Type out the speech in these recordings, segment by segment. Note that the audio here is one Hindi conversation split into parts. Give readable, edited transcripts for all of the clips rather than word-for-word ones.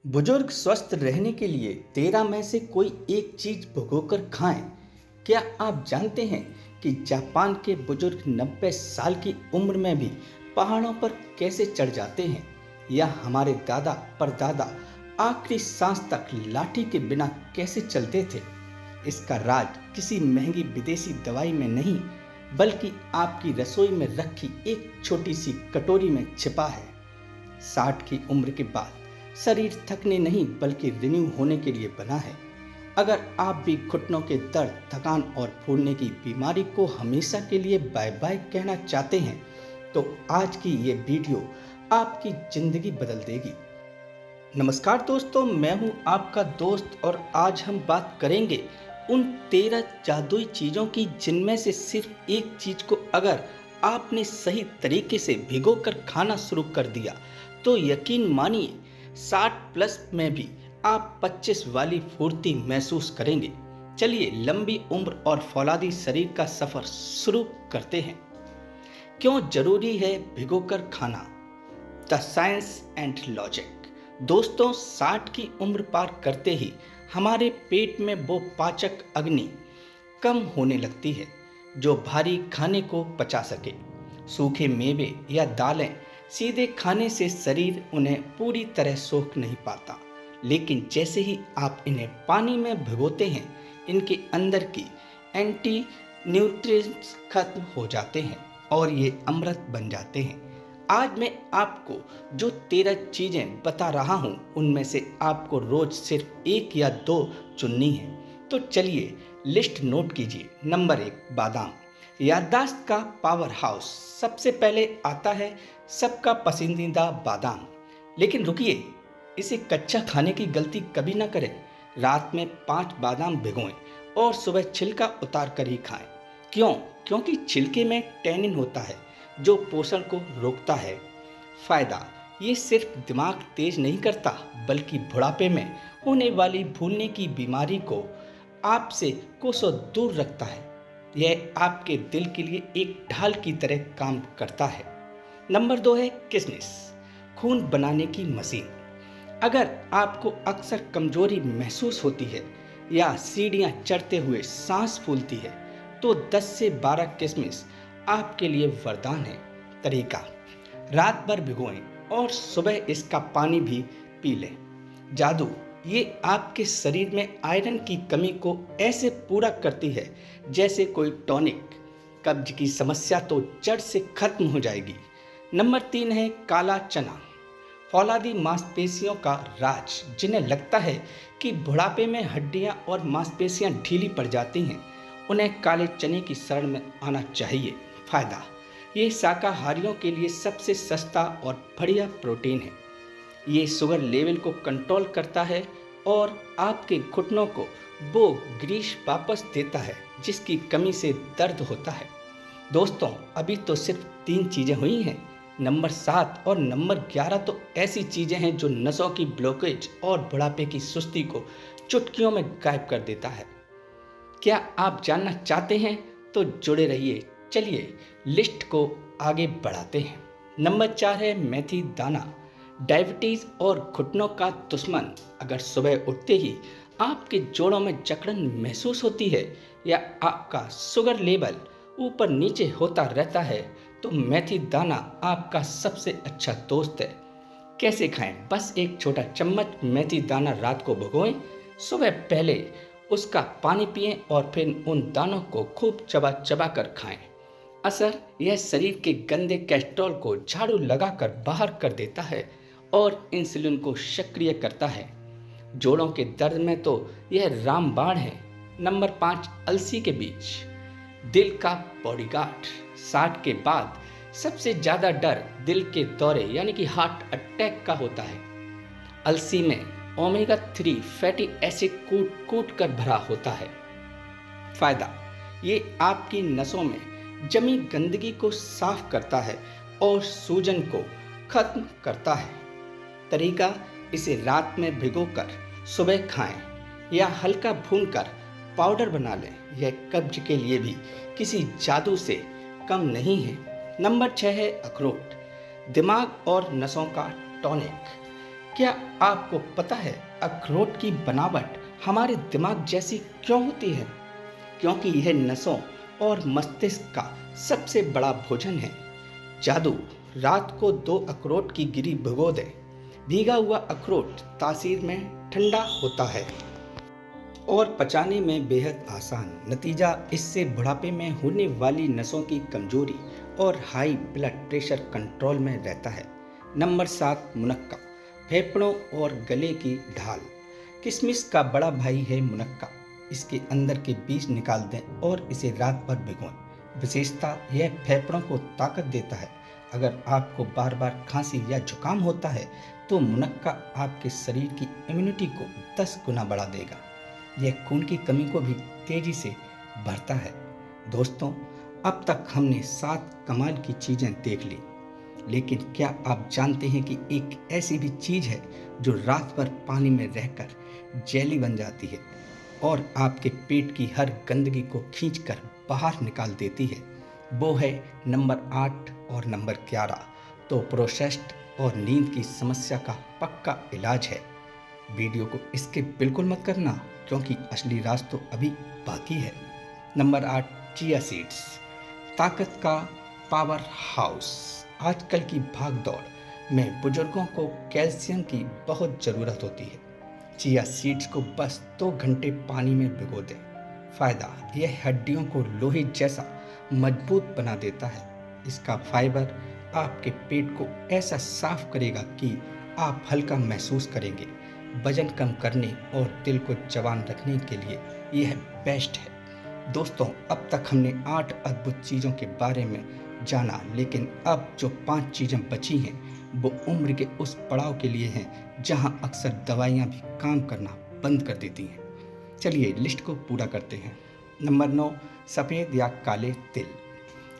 बुजुर्ग स्वस्थ रहने के लिए 13 में से कोई एक चीज भिगोकर खाएं। क्या आप जानते हैं कि जापान के बुजुर्ग 90 साल की उम्र में भी पहाड़ों पर कैसे चढ़ जाते हैं, या हमारे दादा परदादा आखिरी सांस तक लाठी के बिना कैसे चलते थे। इसका राज किसी महंगी विदेशी दवाई में नहीं, बल्कि आपकी रसोई में रखी एक छोटी सी कटोरी में छिपा है। 60 की उम्र के बाद शरीर थकने नहीं बल्कि रिन्यू होने के लिए बना है। अगर आप भी घुटनों के दर्द, थकान और फूलने की बीमारी को हमेशा के लिए बाय बाय कहना चाहते हैं, तो आज की ये वीडियो आपकी जिंदगी बदल देगी। नमस्कार दोस्तों, मैं हूं आपका दोस्त और आज हम बात करेंगे उन 13 जादुई चीज़ों की जिनमें से सिर्फ एक चीज़ को अगर आपने सही तरीके से भिगोकर खाना शुरू कर दिया तो यकीन मानिए 60 प्लस में भी आप 25 वाली फुर्ती महसूस करेंगे। चलिए लंबी उम्र और फौलादी शरीर का सफर शुरू करते हैं। क्यों जरूरी है भिगोकर खाना? The science and logic. दोस्तों, 60 की उम्र पार करते ही हमारे पेट में वो पाचक अग्नि कम होने लगती है जो भारी खाने को पचा सके। सूखे मेवे या दालें सीधे खाने से शरीर उन्हें पूरी तरह सोख नहीं पाता, लेकिन जैसे ही आप इन्हें पानी में भिगोते हैं, इनके अंदर की एंटी न्यूट्रिएंट्स खत्म हो जाते हैं और ये अमृत बन जाते हैं। आज मैं आपको जो 13 चीज़ें बता रहा हूँ, उनमें से आपको रोज सिर्फ 1 या 2 चुननी है। तो चलिए लिस्ट नोट कीजिए। नंबर 1, बादाम, याददाश्त का पावर हाउस। सबसे पहले आता है सबका पसंदीदा बादाम। लेकिन रुकिए, इसे कच्चा खाने की गलती कभी ना करें। रात में 5 बादाम भिगोएं और सुबह छिलका उतार कर ही खाएं। क्यों? क्योंकि छिलके में टैनिन होता है जो पोषण को रोकता है। फायदा, ये सिर्फ दिमाग तेज नहीं करता बल्कि बुढ़ापे में होने वाली भूलने की बीमारी को आपसे कोसों दूर रखता है। यह आपके दिल के लिए एक ढाल की तरह काम करता है। नंबर 2 है किशमिश, खून बनाने की मशीन। अगर आपको अक्सर कमजोरी महसूस होती है या सीढ़ियां चढ़ते हुए सांस फूलती है, तो 10 से 12 किशमिश आपके लिए वरदान है। तरीका, रात भर भिगोएं और सुबह इसका पानी भी पी लें। जादू, ये आपके शरीर में आयरन की कमी को ऐसे पूरा करती है जैसे कोई टॉनिक। कब्ज की समस्या तो जड़ से खत्म हो जाएगी। नंबर 3 है काला चना, फौलादी मांसपेशियों का राज। जिन्हें लगता है कि बुढ़ापे में हड्डियां और मांसपेशियां ढीली पड़ जाती हैं, उन्हें काले चने की शरण में आना चाहिए। फायदा, ये शाकाहारियों के लिए सबसे सस्ता और बढ़िया प्रोटीन है। ये शुगर लेवल को कंट्रोल करता है और आपके घुटनों को वो ग्रीस वापस देता है जिसकी कमी से दर्द होता है। दोस्तों, अभी तो सिर्फ 3 चीज़ें हुई हैं। नंबर 7 और नंबर 11 तो ऐसी चीज़ें हैं जो नसों की ब्लॉकेज और बुढ़ापे की सुस्ती को चुटकियों में गायब कर देता है। क्या आप जानना चाहते हैं? तो जुड़े रहिए। चलिए लिस्ट को आगे बढ़ाते हैं। नंबर 4 है मेथी दाना, डायबिटीज़ और घुटनों का दुश्मन। अगर सुबह उठते ही आपके जोड़ों में जकड़न महसूस होती है या आपका शुगर लेवल ऊपर नीचे होता रहता है, तो मेथी दाना आपका सबसे अच्छा दोस्त है। कैसे खाएं? बस एक छोटा चम्मच मेथी दाना रात को भिगोएं, सुबह पहले उसका पानी पिएं और फिर उन दानों को खूब चबा चबा कर खाएं। असर, यह शरीर के गंदे कोलेस्ट्रॉल को झाड़ू लगाकर बाहर कर देता है और इंसुलिन को सक्रिय करता है। जोड़ों के दर्द में तो यह रामबाण है। नंबर 5, अलसी के बीज, दिल का बॉडीगार्ड। 60 के बाद सबसे ज़्यादा डर दिल के दौरे यानी कि हार्ट अटैक का होता है। अलसी में ओमेगा 3 फैटी एसिड कूट कूट कर भरा होता है। फायदा, ये आपकी नसों में जमी गंदगी को साफ करता है और सूजन को खत्म करता है। तरीका, इसे रात में भिगोकर सुबह खाएं या हल्का भूनकर पाउडर बना लें। यह कब्ज के लिए भी किसी जादू से कम नहीं है। नंबर 6 है अखरोट, दिमाग और नसों का टॉनिक। क्या आपको पता है अखरोट की बनावट हमारे दिमाग जैसी क्यों होती है? क्योंकि यह नसों और मस्तिष्क का सबसे बड़ा भोजन है। जादू, रात को 2 अखरोट की गिरी भिगो दे। भीगा हुआ अखरोट तासीर में ठंडा होता है और पचाने में बेहद आसान। नतीजा, इससे बुढ़ापे में होने वाली नसों की कमजोरी और हाई ब्लड प्रेशर कंट्रोल में रहता है। नंबर 7, मुनक्का, फेफड़ों और गले की ढाल। किशमिश का बड़ा भाई है मुनक्का। इसके अंदर के बीज निकाल दें और इसे रात भर भिगोएं। विशेषता, यह फेफड़ों को ताकत देता है। अगर आपको बार बार खांसी या जुकाम होता है तो मुनक्का आपके शरीर की इम्यूनिटी को 10 गुना बढ़ा देगा। यह खून की कमी को भी तेजी से भरता है। दोस्तों, अब तक हमने 7 कमाल की चीज़ें देख ली, लेकिन क्या आप जानते हैं कि एक ऐसी भी चीज़ है जो रात भर पानी में रहकर जेली बन जाती है और आपके पेट की हर गंदगी को खींचकर बाहर निकाल देती है? वो है नंबर 8 और नंबर 11। तो प्रोसेस्ड और नींद की समस्या का पक्का इलाज है। वीडियो को स्किप बिल्कुल मत करना, क्योंकि असली राज तो अभी बाकी है। नंबर 8, चिया सीड्स, ताकत का पावर हाउस। आजकल की भाग दौड़ में बुजुर्गों को कैल्शियम की बहुत ज़रूरत होती है। चिया सीड्स को बस 2 घंटे पानी में भिगो दें। फ़ायदा, यह हड्डियों को लोहे जैसा मजबूत बना देता है। इसका फाइबर आपके पेट को ऐसा साफ करेगा कि आप हल्का महसूस करेंगे। वजन कम करने और दिल को जवान रखने के लिए यह बेस्ट है। दोस्तों, अब तक हमने 8 अद्भुत चीज़ों के बारे में जाना, लेकिन अब जो 5 चीज़ें बची हैं वो उम्र के उस पड़ाव के लिए हैं जहां अक्सर दवाइयां भी काम करना बंद कर देती हैं। चलिए लिस्ट को पूरा करते हैं। नंबर 9, सफ़ेद या काले तिल,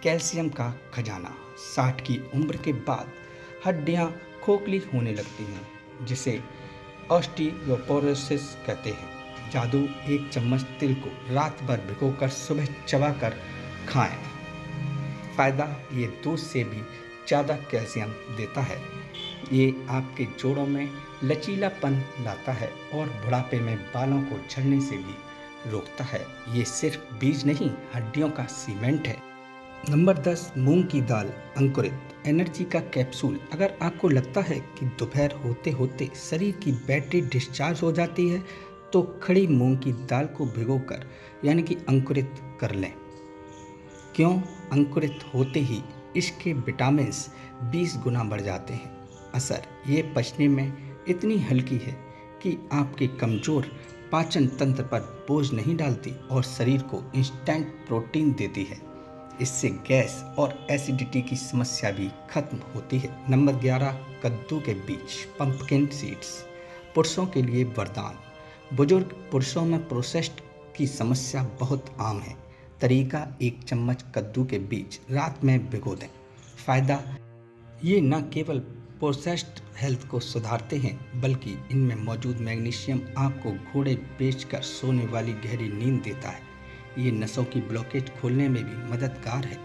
कैल्शियम का खजाना। 60 की उम्र के बाद हड्डियां खोखली होने लगती हैं, जिसे ऑस्टियोपोरोसिस कहते हैं। जादू, 1 चम्मच तिल को रात भर भिगोकर सुबह चबाकर खाएं। फ़ायदा, ये दूध से भी ज़्यादा कैल्शियम देता है। ये आपके जोड़ों में लचीलापन लाता है और बुढ़ापे में बालों को झड़ने से भी रोकता है। ये सिर्फ बीज नहीं, हड्डियों का सीमेंट है। नंबर 10, मूंग की दाल अंकुरित, एनर्जी का कैप्सूल। अगर आपको लगता है कि दोपहर होते होते शरीर की बैटरी डिस्चार्ज हो जाती है तो खड़ी मूंग की दाल को भिगोकर यानी कि अंकुरित कर लें। क्यों? अंकुरित होते ही इसके विटामिन्स 20 गुना बढ़ जाते हैं। असर, ये पचने में इतनी हल्की है कि आपके कमज़ोर पाचन तंत्र पर बोझ नहीं डालती और शरीर को इंस्टेंट प्रोटीन देती है। इससे गैस और एसिडिटी की समस्या भी खत्म होती है। नंबर 11, कद्दू के बीज, पंपकिन सीड्स, पुरुषों के लिए वरदान। बुजुर्ग पुरुषों में प्रोसेस्ड की समस्या बहुत आम है। तरीका, 1 चम्मच कद्दू के बीज रात में भिगो दें। फ़ायदा, ये न केवल प्रोसेस्ड हेल्थ को सुधारते हैं बल्कि इनमें मौजूद मैग्नीशियम आपको घोड़े बेचकर सोने वाली गहरी नींद देता है। ये नसों की ब्लॉकेज खोलने में भी मददगार है।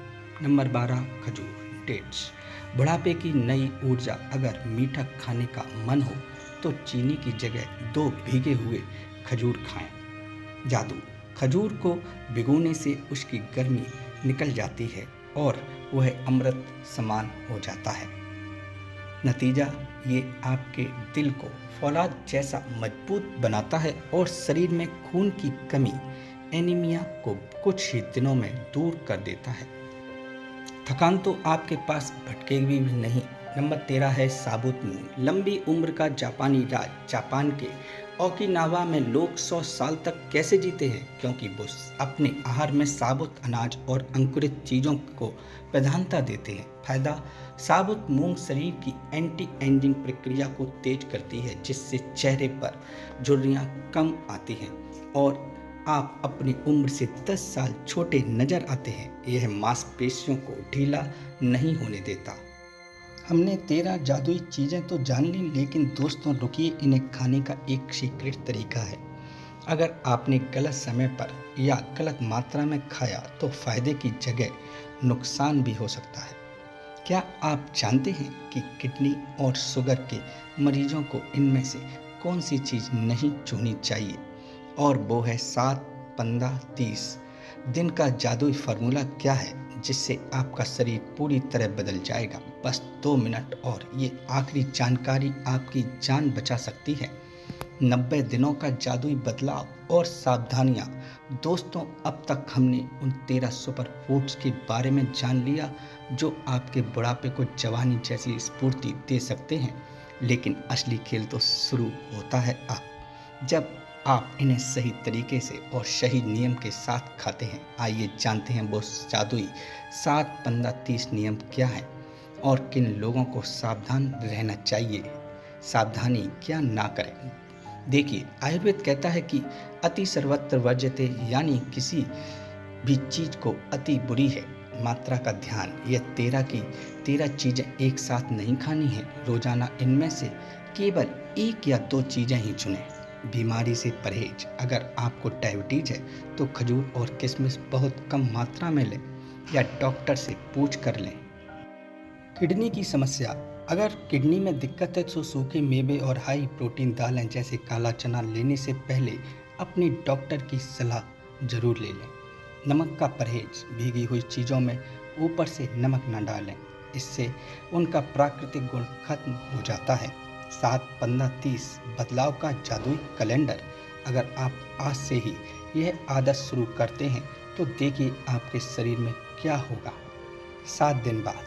नंबर 12, खजूर, डेट्स, बुढ़ापे की नई ऊर्जा। अगर मीठा खाने का मन हो तो चीनी की जगह 2 भीगे हुए खजूर खाएं। जादू, खजूर को भिगोने से उसकी गर्मी निकल जाती है और वह अमृत समान हो जाता है। नतीजा, ये आपके दिल को फौलाद जैसा मजबूत बनाता है और शरीर में खून की कमी, एनीमिया को कुछ ही दिनों में दूर कर देता है। थकान तो आपके पास भटकेगी भी नहीं। नंबर 13 है साबुत मूंग, लंबी उम्र का जापानी राज। जापान के ओकिनावा में लोग 100 साल तक कैसे जीते हैं? क्योंकि वो अपने आहार में साबुत अनाज और अंकुरित चीज़ों को प्रधानता देते हैं। फायदा, साबुत मूंग शरीर की एंटी एजिंग प्रक्रिया को तेज करती है, जिससे चेहरे पर झुर्रियाँ कम आती हैं और आप अपनी उम्र से 10 साल छोटे नजर आते हैं। यह मांसपेशियों को ढीला नहीं होने देता। हमने 13 जादुई चीज़ें तो जान ली, लेकिन दोस्तों रुकिए, इन्हें खाने का एक सीक्रेट तरीका है। अगर आपने गलत समय पर या गलत मात्रा में खाया तो फ़ायदे की जगह नुकसान भी हो सकता है। क्या आप जानते हैं कि किडनी और शुगर के मरीजों को इनमें से कौन सी चीज़ नहीं छूनी चाहिए? और वो है 7-15-30 दिन का जादुई फार्मूला। क्या है जिससे आपका शरीर पूरी तरह बदल जाएगा? बस 2 मिनट और ये आखिरी जानकारी आपकी जान बचा सकती है। 90 दिनों का जादुई बदलाव और सावधानियां। दोस्तों, अब तक हमने उन 13 सुपर फूड्स के बारे में जान लिया जो आपके बुढ़ापे को जवानी जैसी स्फूर्ति दे सकते हैं, लेकिन असली खेल तो शुरू होता है जब आप इन्हें सही तरीके से और सही नियम के साथ खाते हैं। आइए जानते हैं वो जादुई 7-15-30 नियम क्या है और किन लोगों को सावधान रहना चाहिए, सावधानी क्या ना करें। देखिए, आयुर्वेद कहता है कि अति सर्वत्र वर्ज्यते, यानी किसी भी चीज को अति बुरी है। मात्रा का ध्यान, यह 13 की 13 चीजें एक साथ नहीं खानी है। रोजाना इनमें से केवल 1 या 2 चीजें ही चुनें। बीमारी से परहेज, अगर आपको डायबिटीज है तो खजूर और किशमिश बहुत कम मात्रा में लें या डॉक्टर से पूछ कर लें। किडनी की समस्या, अगर किडनी में दिक्कत है तो सूखे मेवे और हाई प्रोटीन दालें जैसे काला चना लेने से पहले अपनी डॉक्टर की सलाह जरूर ले लें। नमक का परहेज, भीगी हुई चीज़ों में ऊपर से नमक न डालें, इससे उनका प्राकृतिक गुण खत्म हो जाता है। 7-15-30 बदलाव का जादुई कैलेंडर, अगर आप आज से ही यह आदत शुरू करते हैं तो देखिए आपके शरीर में क्या होगा। 7 दिन बाद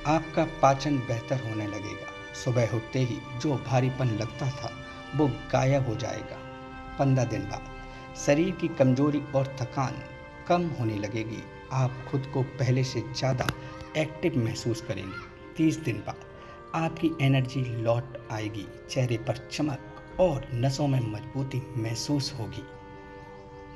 आपका पाचन बेहतर होने लगेगा। सुबह उठते ही जो भारीपन लगता था वो गायब हो जाएगा। 15 दिन बाद शरीर की कमजोरी और थकान कम होने लगेगी। आप खुद को पहले से ज़्यादा एक्टिव महसूस करेंगे। 30 दिन बाद आपकी एनर्जी लौट आएगी, चेहरे पर चमक और नसों में मजबूती महसूस होगी।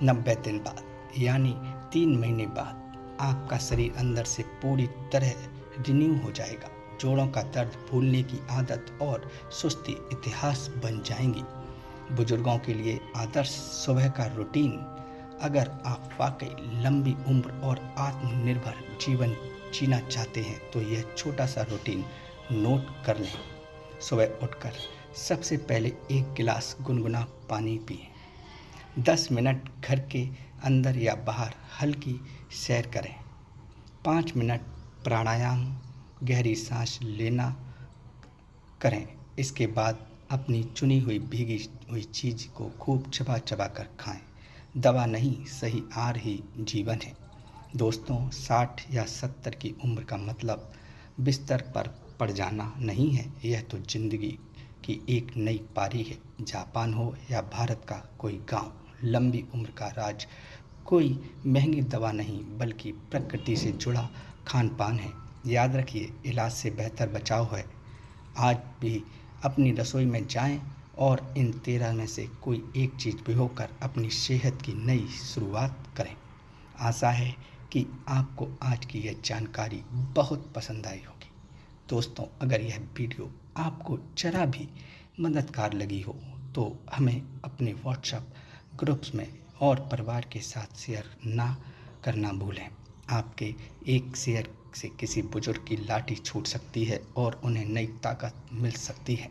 90 दिन बाद यानी 3 महीने बाद आपका शरीर अंदर से पूरी तरह रिन्यू हो जाएगा। जोड़ों का दर्द, भूलने की आदत और सुस्ती इतिहास बन जाएंगी। बुजुर्गों के लिए आदर्श सुबह का रूटीन, अगर आप वाकई लंबी उम्र और आत्मनिर्भर जीवन जीना चाहते हैं तो यह छोटा सा रूटीन नोट कर लें। सुबह उठकर सबसे पहले 1 गिलास गुनगुना पानी पिएं। 10 मिनट घर के अंदर या बाहर हल्की सैर करें। 5 मिनट प्राणायाम, गहरी सांस लेना करें। इसके बाद अपनी चुनी हुई भीगी हुई चीज़ को खूब चबा चबा कर खाएं। दवा नहीं, सही आहार ही जीवन है। दोस्तों, 60 या 70 की उम्र का मतलब बिस्तर पर पड़ जाना नहीं है, यह तो जिंदगी की एक नई पारी है। जापान हो या भारत का कोई गांव, लंबी उम्र का राज कोई महंगी दवा नहीं बल्कि प्रकृति से जुड़ा खान पान है। याद रखिए, इलाज से बेहतर बचाव है। आज भी अपनी रसोई में जाएं और इन 13 में से कोई एक चीज़ भिगोकर अपनी सेहत की नई शुरुआत करें। आशा है कि आपको आज की यह जानकारी बहुत पसंद आई होगी। दोस्तों, अगर यह वीडियो आपको जरा भी मददगार लगी हो तो हमें अपने व्हाट्सएप ग्रुप्स में और परिवार के साथ शेयर ना करना भूलें। आपके एक शेयर से किसी बुजुर्ग की लाठी छूट सकती है और उन्हें नई ताकत मिल सकती है।